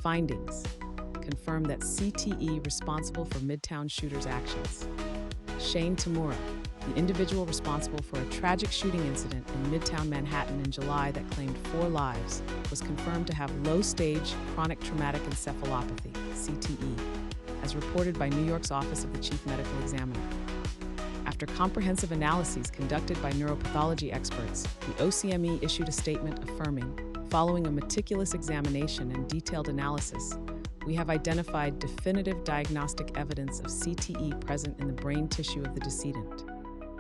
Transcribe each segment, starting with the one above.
Findings confirm that CTE responsible for Midtown shooter's actions. Shane Tamura, the individual responsible for a tragic shooting incident in Midtown Manhattan in July that claimed 4 lives, was confirmed to have low-stage chronic traumatic encephalopathy, CTE, as reported by New York's Office of the Chief Medical Examiner. After comprehensive analyses conducted by neuropathology experts, the OCME issued a statement affirming, following a meticulous examination and detailed analysis, we have identified definitive diagnostic evidence of CTE present in the brain tissue of the decedent.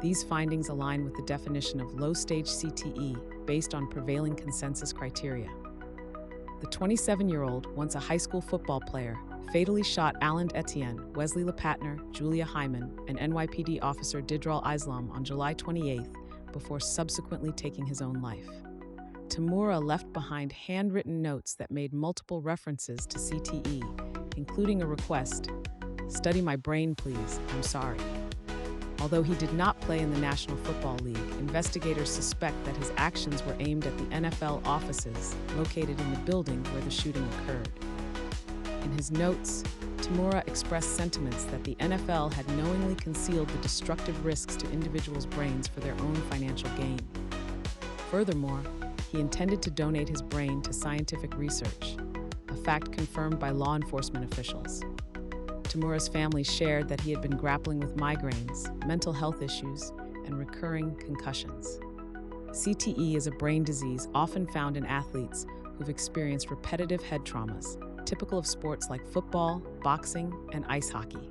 These findings align with the definition of low-stage CTE based on prevailing consensus criteria. The 27-year-old, once a high school football player, fatally shot Alan Etienne, Wesley LePatner, Julia Hyman, and NYPD officer Didral Islam on July 28th before subsequently taking his own life. Tamura left behind handwritten notes that made multiple references to CTE, including a request, "Study my brain, please, I'm sorry." Although he did not play in the National Football League, investigators suspect that his actions were aimed at the NFL offices located in the building where the shooting occurred. In his notes, Tamura expressed sentiments that the NFL had knowingly concealed the destructive risks to individuals' brains for their own financial gain. Furthermore, he intended to donate his brain to scientific research, a fact confirmed by law enforcement officials. Tamura's family shared that he had been grappling with migraines, mental health issues, and recurring concussions. CTE is a brain disease often found in athletes who've experienced repetitive head traumas, typical of sports like football, boxing, and ice hockey.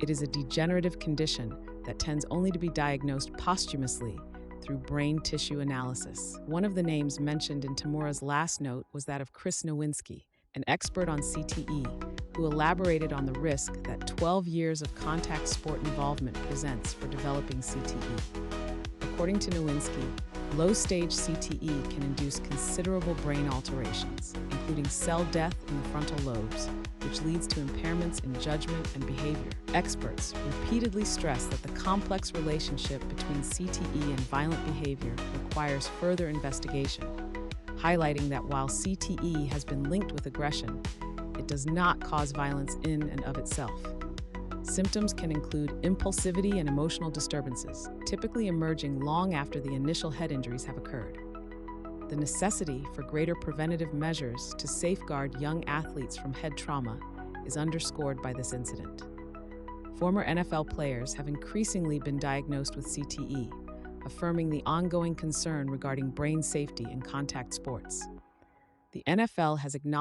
It is a degenerative condition that tends only to be diagnosed posthumously through brain tissue analysis. One of the names mentioned in Tamura's last note was that of Chris Nowinski, an expert on CTE, who elaborated on the risk that 12 years of contact sport involvement presents for developing CTE. According to Nowinski, low-stage CTE can induce considerable brain alterations, including cell death in the frontal lobes, which leads to impairments in judgment and behavior. Experts repeatedly stress that the complex relationship between CTE and violent behavior requires further investigation, highlighting that while CTE has been linked with aggression, it does not cause violence in and of itself. Symptoms can include impulsivity and emotional disturbances, typically emerging long after the initial head injuries have occurred. The necessity for greater preventative measures to safeguard young athletes from head trauma is underscored by this incident. Former NFL players have increasingly been diagnosed with CTE, affirming the ongoing concern regarding brain safety in contact sports. The NFL has acknowledged